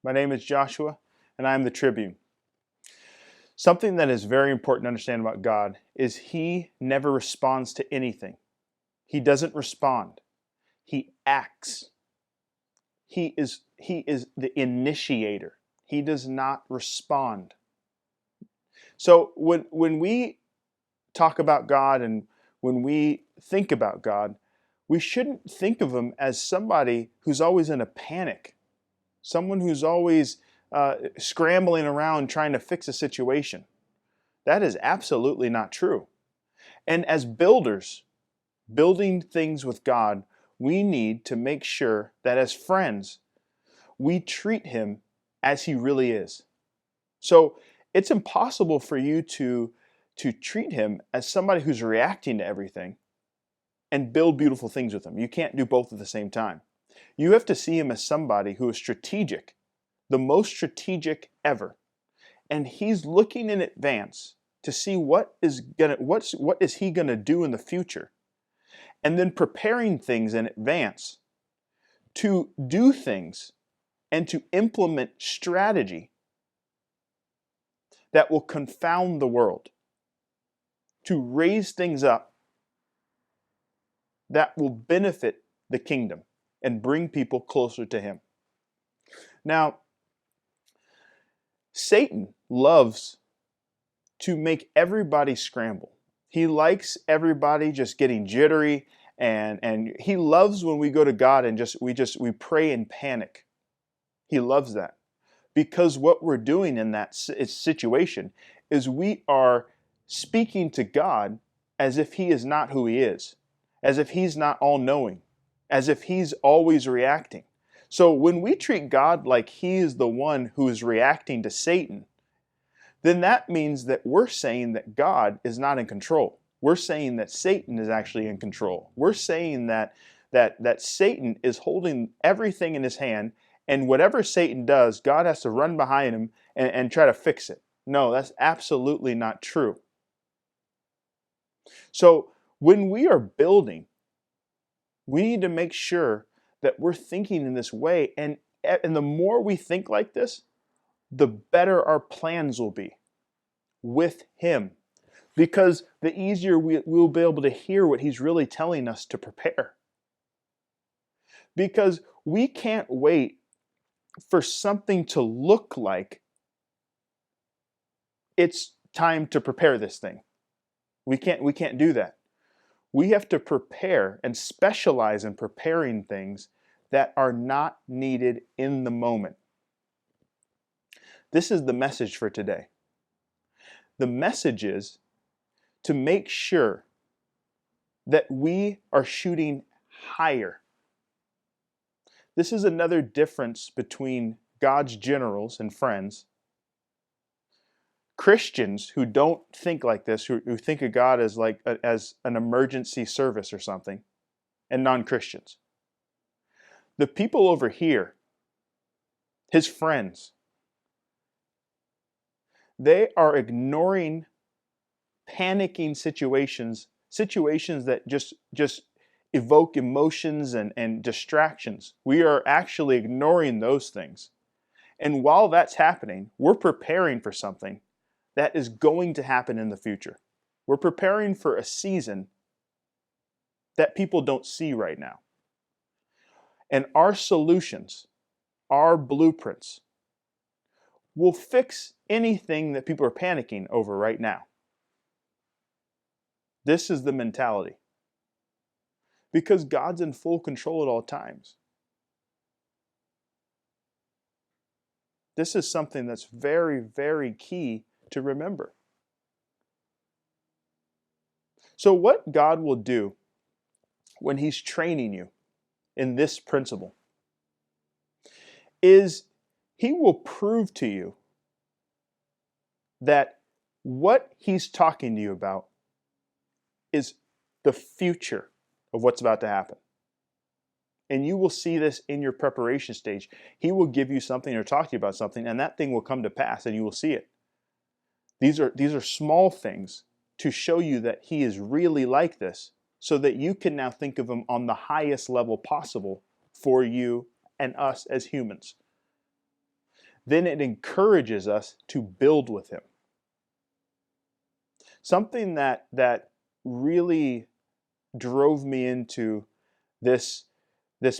My name is Joshua, and I am the Tribune. Something that is very important to understand about God is He never responds to anything. He doesn't respond. He acts. He is the initiator. He does not respond. So when we talk about God and when we think about God, we shouldn't think of Him as somebody who's always in a panic, someone who's always scrambling around trying to fix a situation. That is absolutely not true. And as builders, building things with God, we need to make sure that as friends, we treat Him as He really is. So it's impossible for you to treat Him as somebody who's reacting to everything and build beautiful things with Him. You can't do both at the same time. You have to see Him as somebody who is strategic, the most strategic ever. And He's looking in advance to see what is He gonna do in the future, and then preparing things in advance to do things and to implement strategy that will confound the world, to raise things up that will benefit the kingdom and bring people closer to Him. Now, Satan loves to make everybody scramble. He likes everybody just getting jittery, and he loves when we go to God and we pray in panic. He loves that, because what we're doing in that situation is we are speaking to God as if He is not who He is, as if He's not all-knowing, as if He's always reacting. So when we treat God like He is the one who is reacting to Satan, then that means that we're saying that God is not in control. We're saying that Satan is actually in control. We're saying that Satan is holding everything in his hand, and whatever Satan does, God has to run behind him and try to fix it. No, that's absolutely not true. So when we are building, we need to make sure that we're thinking in this way, and the more we think like this, the better our plans will be with Him, because the easier we'll be able to hear what He's really telling us to prepare. Because we can't wait for something to look like it's time to prepare this thing. We can't do that. We have to prepare and specialize in preparing things that are not needed in the moment. This is the message for today. The message is to make sure that we are shooting higher. This is another difference between God's generals and friends. Christians who don't think like this, who think of God as as an emergency service or something, and non-Christians. The people over here, His friends, they are ignoring panicking situations that just evoke emotions and distractions. We are actually ignoring those things. And while that's happening, we're preparing for something that is going to happen in the future. We're preparing for a season that people don't see right now. And our solutions, our blueprints, will fix anything that people are panicking over right now. This is the mentality. Because God's in full control at all times. This is something that's very, very key to remember. So what God will do when He's training you in this principle is He will prove to you that what He's talking to you about is the future of what's about to happen. And you will see this in your preparation stage. He will give you something or talk to you about something, and that thing will come to pass, and you will see it. These are small things to show you that He is really like this, so that you can now think of Him on the highest level possible for you and us as humans. then it encourages us to build with him. Something that really drove me into this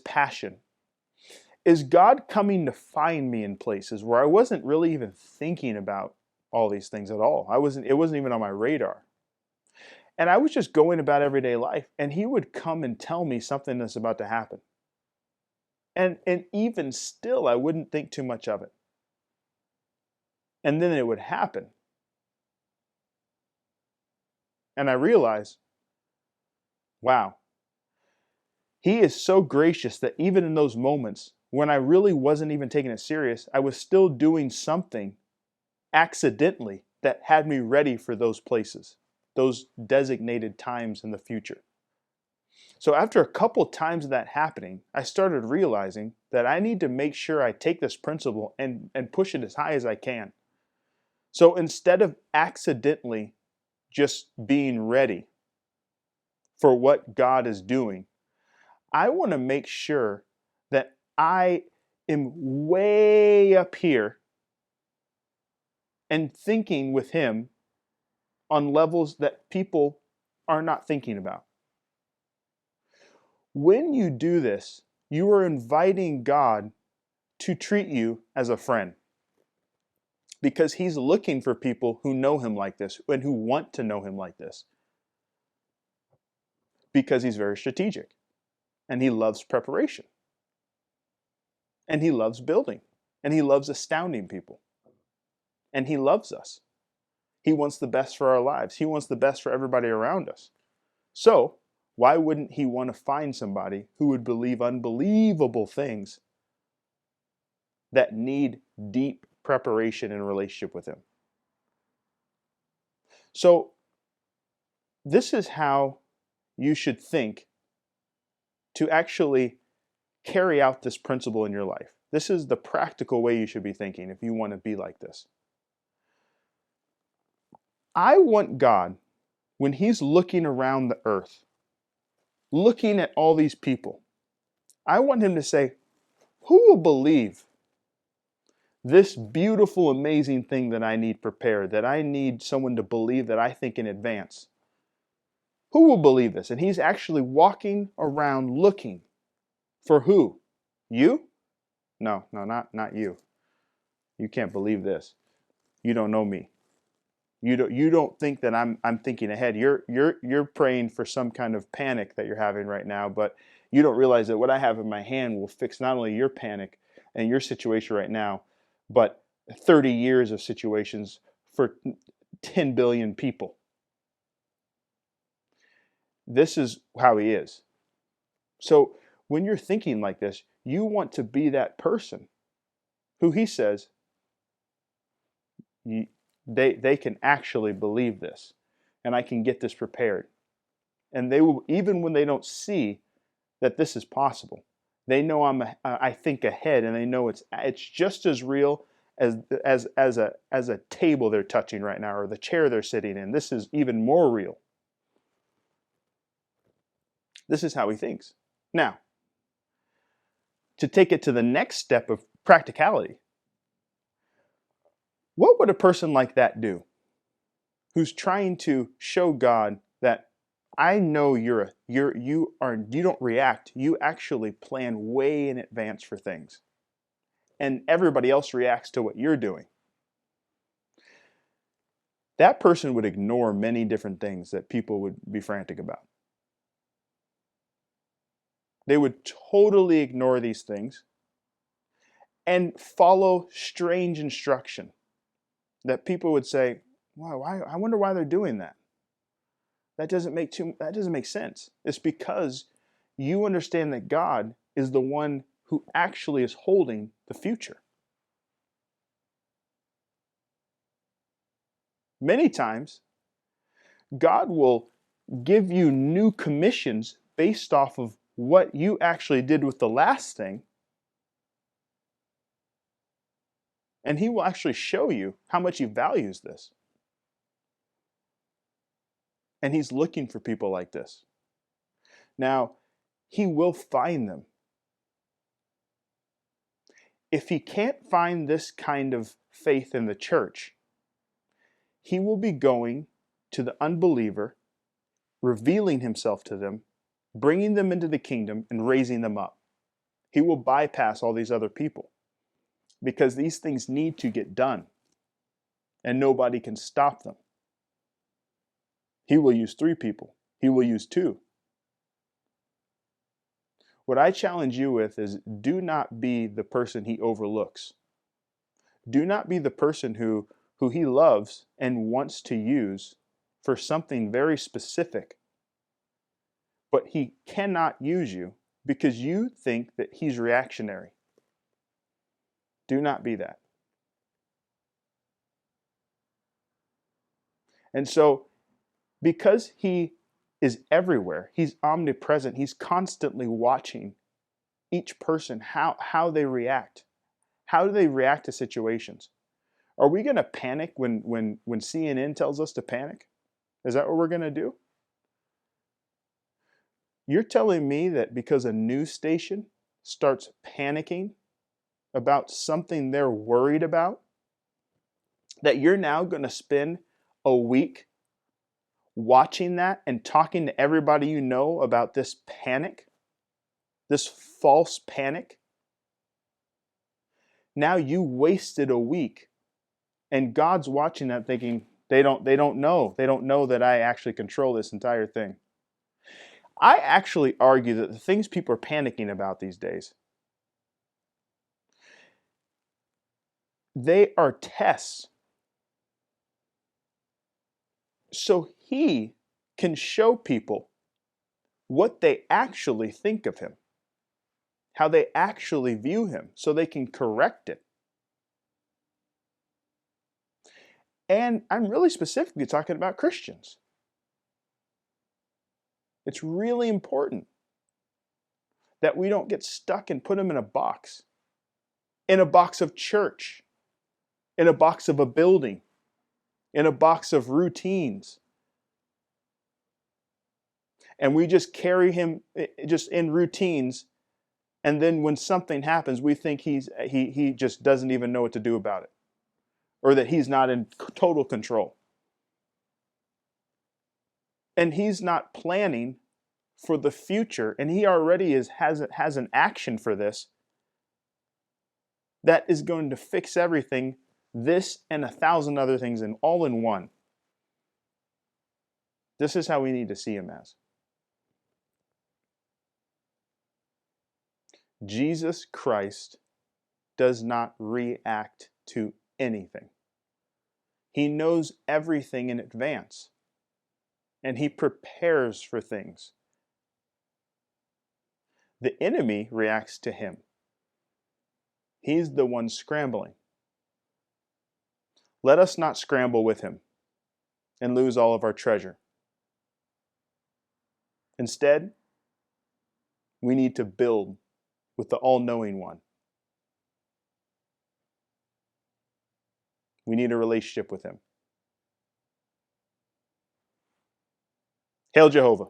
passion is God coming to find me in places where I wasn't really even thinking about all these things at all. It wasn't even on my radar. And I was just going about everyday life, and he would come and tell me something that's about to happen. And even still, I wouldn't think too much of it. And then it would happen. And I realized, wow, he is so gracious that even in those moments when I really wasn't even taking it serious, I was still doing something accidentally that had me ready for those places, those designated times in the future. So after a couple times of that happening, I started realizing that I need to make sure I take this principle and push it as high as I can. So instead of accidentally just being ready for what God is doing, I want to make sure that I am way up here and thinking with him on levels that people are not thinking about. When you do this, you are inviting God to treat you as a friend, because he's looking for people who know him like this and who want to know him like this, because he's very strategic and he loves preparation and he loves building and he loves astounding people and he loves us. He wants the best for our lives. He wants the best for everybody around us. So why wouldn't he want to find somebody who would believe unbelievable things that need deep preparation in a relationship with him? So this is how you should think to actually carry out this principle in your life. This is the practical way you should be thinking if you want to be like this. I want God, when he's looking around the earth, looking at all these people, I want him to say, who will believe this beautiful, amazing thing that I need prepared, that I need someone to believe that I think in advance? Who will believe this? And he's actually walking around looking for who? You? No, not you. You can't believe this. You don't know me. You don't think that I'm thinking ahead. You're praying for some kind of panic that you're having right now, but you don't realize that what I have in my hand will fix not only your panic and your situation right now, but 30 years of situations for 10 billion people. This is how he is. So when you're thinking like this, you want to be that person who he says, they can actually believe this, and I can get this prepared. And they will, even when they don't see that this is possible, they know I think ahead, and they know it's just as real as a table they're touching right now, or the chair they're sitting in. This is even more real. This is how he thinks. Now, to take it to the next step of practicality, what would a person like that do, who's trying to show God that I know you don't react, you actually plan way in advance for things, and everybody else reacts to what you're doing? That person would ignore many different things that people would be frantic about. They would totally ignore these things and follow strange instruction that people would say, wow, I wonder why they're doing that. That doesn't make sense. It's because you understand that God is the one who actually is holding the future. Many times, God will give you new commissions based off of what you actually did with the last thing, and he will actually show you how much he values this. And he's looking for people like this. Now, he will find them. if he can't find this kind of faith in the church, he will be going to the unbeliever, revealing himself to them, bringing them into the kingdom, and raising them up. He will bypass all these other people because these things need to get done, and nobody can stop them. He will use 3 people. He will use 2. What I challenge you with is, do not be the person he overlooks. Do not be the person who he loves and wants to use for something very specific, but he cannot use you because you think that he's reactionary. Do not be that. And so, because he is everywhere, he's omnipresent, he's constantly watching each person, how they react. How do they react to situations? Are we going to panic when CNN tells us to panic? Is that what we're going to do? You're telling me that because a news station starts panicking about something they're worried about, that you're now going to spend a week watching that and talking to everybody you know about this panic, this false panic? Now you wasted a week, and God's watching that thinking, they don't know that I actually control this entire thing. I actually argue that the things people are panicking about these days, they are tests. So he can show people what they actually think of him, how they actually view him, so they can correct it. And I'm really specifically talking about Christians. It's really important that we don't get stuck and put them in a box of church, in a box of a building, in a box of routines. And we just carry him just in routines, and then when something happens, we think he just doesn't even know what to do about it, or that he's not in total control. And he's not planning for the future, and he already has an action for this that is going to fix everything, this and 1,000 other things, and all in one. This is how we need to see him as. Jesus Christ does not react to anything. He knows everything in advance, and he prepares for things. The enemy reacts to him. He's the one scrambling. Let us not scramble with him and lose all of our treasure. Instead, we need to build with the all-knowing one. We need a relationship with him. Hail Jehovah.